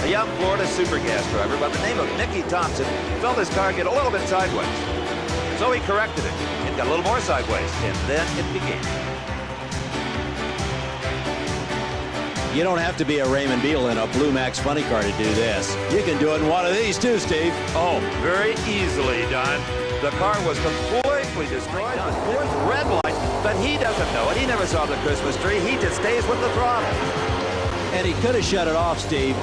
A young Florida super gas driver by the name of Nicky Thompson felt his car get a little bit sideways. So he corrected it. It got a little more sideways, and then it began. You don't have to be a Raymond Beal in a Blue Max funny car to do this. You can do it in one of these too, Steve. Oh, very easily, Don. The car was completely destroyed. The fourth red light, but he doesn't know it. He never saw the Christmas tree. He just stays with the throttle. And he could have shut it off, Steve,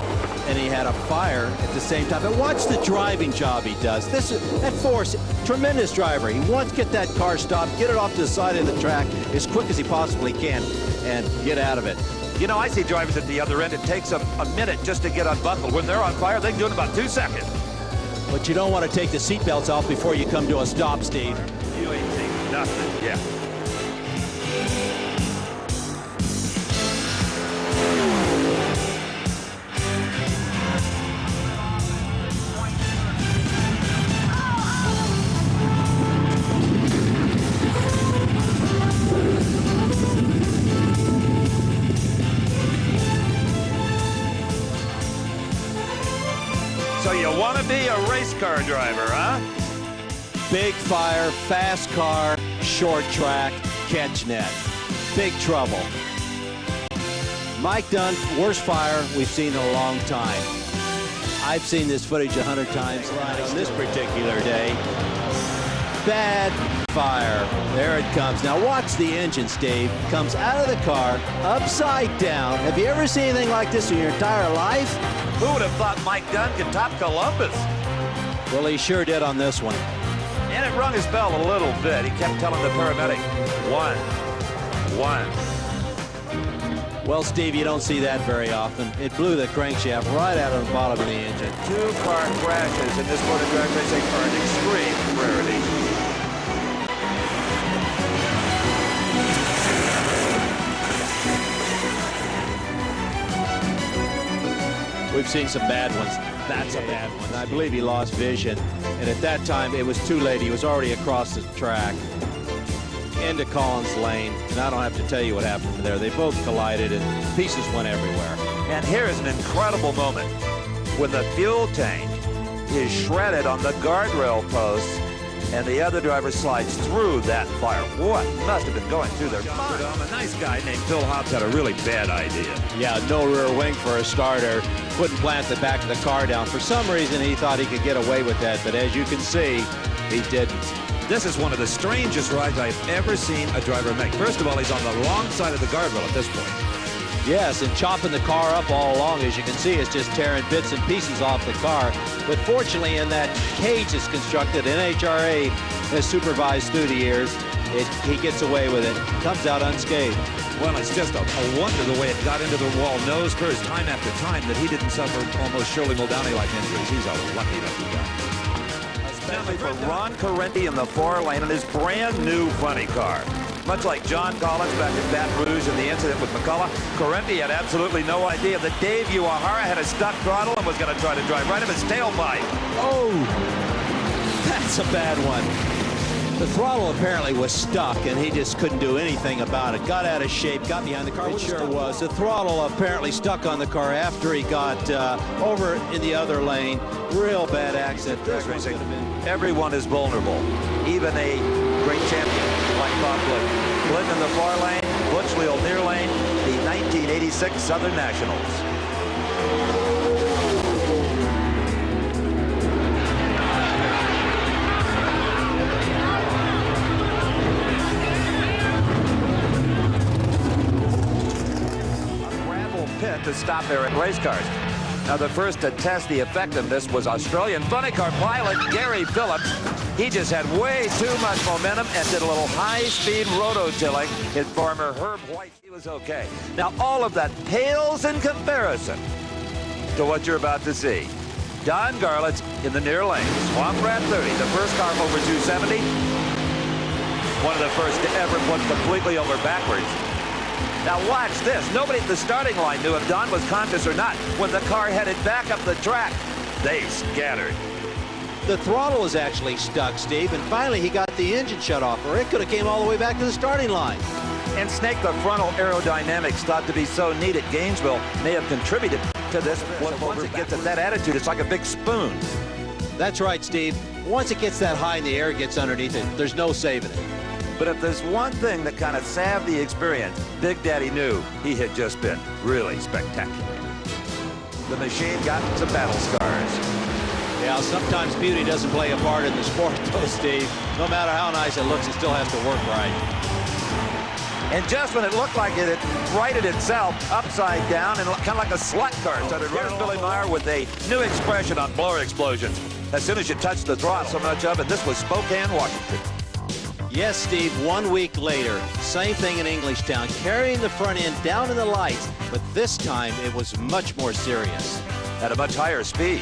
and he had a fire at the same time. But watch the driving job he does. That Force, tremendous driver. He wants to get that car stopped, get it off to the side of the track as quick as he possibly can, and get out of it. You know, I see drivers at the other end. It takes them a minute just to get unbuckled. When they're on fire, they can do it in about 2 seconds. But you don't want to take the seatbelts off before you come to a stop, Steve. You ain't seen nothing yet. So you want to be a race car driver, huh? Big fire, fast car, short track, catch net. Big trouble. Mike Dunn, worst fire we've seen in a long time. I've seen this footage 100 times on this particular day. Bad fire. There it comes. Now watch the engine, Steve. Comes out of the car, upside down. Have you ever seen anything like this in your entire life? Who would have thought Mike Dunn could top Columbus? Well, he sure did on this one. And it rung his bell a little bit. He kept telling the paramedic, one. Well, Steve, you don't see that very often. It blew the crankshaft right out of the bottom of the engine. 2 car crashes in this motor drag racing are an extreme rarity. We've seen some bad ones. That's a bad one. And I believe he lost vision. And at that time, it was too late. He was already across the track into Collins Lane. And I don't have to tell you what happened there. They both collided and pieces went everywhere. And here is an incredible moment when the fuel tank is shredded on the guardrail post and the other driver slides through that fire. What must have been going through their mind? A nice guy named Phil Hobbs had a really bad idea. Yeah, no rear wing for a starter. Couldn't plant the back of the car down. For some reason, he thought he could get away with that, but as you can see, he didn't. This is one of the strangest rides I've ever seen a driver make. First of all, he's on the wrong side of the guardrail at this point. Yes, and chopping the car up all along, as you can see, it's just tearing bits and pieces off the car. But fortunately, in that cage that's constructed, NHRA has supervised through the years. He gets away with it, comes out unscathed. Well, it's just a wonder the way it got into the wall nose first, time after time, that he didn't suffer almost Shirley Muldowney-like injuries. He's a lucky guy. Especially for Ron Correnti in the 4 lane in his brand new funny car. Much like John Collins back in Baton Rouge in the incident with McCullough, Correnti had absolutely no idea that Dave Uehara had a stuck throttle and was going to try to drive right up his tailpipe. Oh, that's a bad one. The throttle apparently was stuck, and he just couldn't do anything about it. Got out of shape, got behind the car. It sure was. The throttle apparently stuck on the car after he got over in the other lane. Real bad accident. Everyone is vulnerable, even a great champion like Bob Glidden. Glidden in the far lane, Butch Leal near lane, the 1986 Southern Nationals. Pit to stop there at race cars. Now, the first to test the effectiveness was Australian funny car pilot Gary Phillips. He just had way too much momentum and did a little high-speed roto-tilling. His farmer Herb White, he was okay. Now, all of that pales in comparison to what you're about to see. Don Garlits in the near lane. Swamp Rat 30, the first car over 270. One of the first to ever put completely over backwards. Now watch this. Nobody at the starting line knew if Don was conscious or not. When the car headed back up the track, they scattered. The throttle was actually stuck, Steve, and finally he got the engine shut off, or it could have came all the way back to the starting line. And Snake, the frontal aerodynamics thought to be so neat at Gainesville may have contributed to this flip over. Once it gets at that attitude, it's like a big spoon. That's right, Steve. Once it gets that high in the air, it gets underneath it. There's no saving it. But if there's one thing that kind of salved the experience, Big Daddy knew he had just been really spectacular. The machine got some battle scars. Yeah, sometimes beauty doesn't play a part in the sport, though, Steve. No matter how nice it looks, it still has to work right. And just when it looked like it had righted itself upside down and kind of like a slut car started running, Billy Meyer with a new expression on blower explosions. As soon as you touch the throttle, so much of it. This was Spokane, Washington. Yes, Steve, 1 week later, same thing in Englishtown, carrying the front end down in the lights, but this time it was much more serious. At a much higher speed.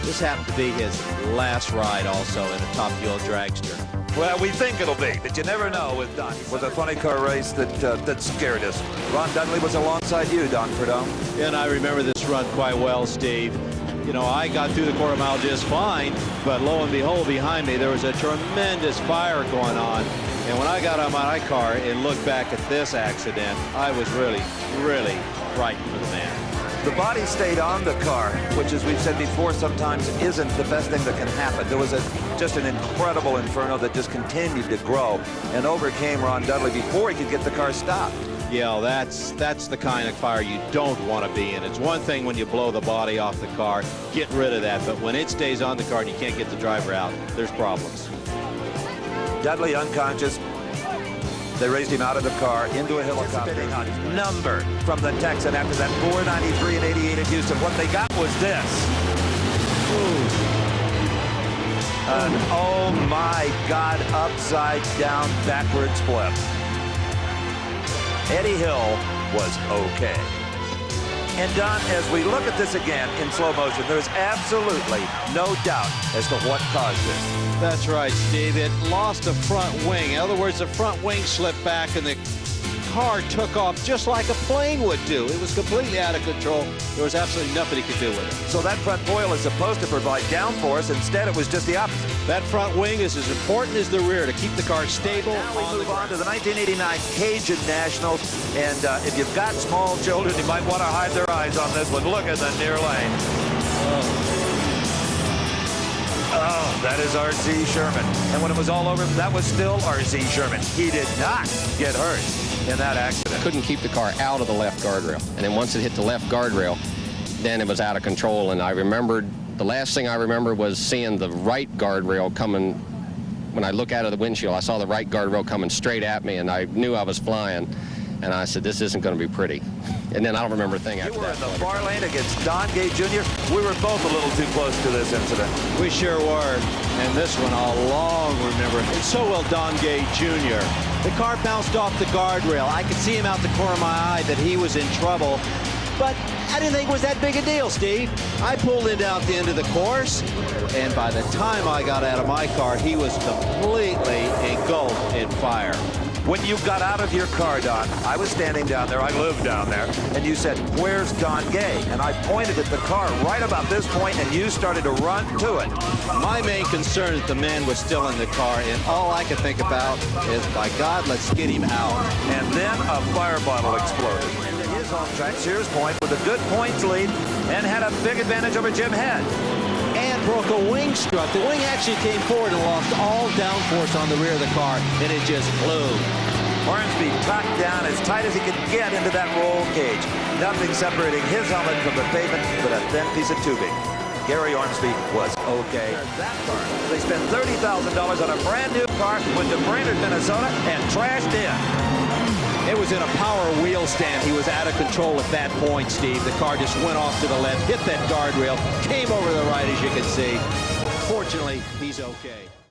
This happened to be his last ride also in a Top Fuel dragster. Well, we think it'll be, but you never know with Don. It was a funny car race that scared us. Ron Dudley was alongside you, Don Prudhomme. Yeah, and I remember this run quite well, Steve. You know, I got through the quarter mile just fine, but lo and behold, behind me, there was a tremendous fire going on. And when I got on my car and looked back at this accident, I was really, really frightened for the man. The body stayed on the car, which, as we've said before, sometimes isn't the best thing that can happen. There was just an incredible inferno that just continued to grow and overcame Ron Dudley before he could get the car stopped. Yeah, that's the kind of fire you don't want to be in. It's one thing when you blow the body off the car, get rid of that, but when it stays on the car and you can't get the driver out, there's problems. Dudley unconscious. They raised him out of the car into a helicopter. A number from the Texan after that 493 and 88 at Houston. What they got was this. An oh my God, upside down backwards flip. Eddie Hill was okay. And Don, as we look at this again in slow motion, there's absolutely no doubt as to what caused this. That's right, Steve. It lost a front wing. In other words, the front wing slipped back and the car took off just like a plane would do. It was completely out of control. There was absolutely nothing he could do with it. So that front foil is supposed to provide downforce. Instead, it was just the opposite. That front wing is as important as the rear to keep the car stable. Now we move on to the 1989 Cajun Nationals. And if you've got small children, you might want to hide their eyes on this one. Look at the near lane. Oh, that is R.Z. Sherman. And when it was all over, that was still R.Z. Sherman. He did not get hurt in that accident. Couldn't keep the car out of the left guardrail. And then once it hit the left guardrail, then it was out of control. And I remembered, the last thing I remember was seeing the right guardrail coming. When I look out of the windshield, I saw the right guardrail coming straight at me, and I knew I was flying. And I said, this isn't going to be pretty. And then I don't remember a thing after that. You were in the far lane against Don Gay Jr. We were both a little too close to this incident. We sure were. And this one I'll long remember. And so will Don Gay Jr. The car bounced off the guardrail. I could see him out the corner of my eye that he was in trouble. But I didn't think it was that big a deal, Steve. I pulled it out the end of the course, and by the time I got out of my car, he was completely engulfed in fire. When you got out of your car, Don, I was standing down there, I live down there, and you said, where's Don Gay? And I pointed at the car right about this point, and you started to run to it. My main concern is the man was still in the car, and all I could think about is, by God, let's get him out. And then a fire bottle exploded. Into his home track, Sears Point, with a good points lead, and had a big advantage over Jim Head. And broke a wing strut. The wing actually came forward and lost all downforce on the rear of the car, and it just flew. Hornsby tucked down as tight as he could get into that roll cage. Nothing separating his helmet from the pavement but a thin piece of tubing. Gary Ormsby was okay. That car. They spent $30,000 on a brand new car, went to Brainerd, Minnesota, and trashed in. It was in a power wheel stand. He was out of control at that point, Steve. The car just went off to the left, hit that guardrail, came over the right, as you can see. Fortunately, he's okay.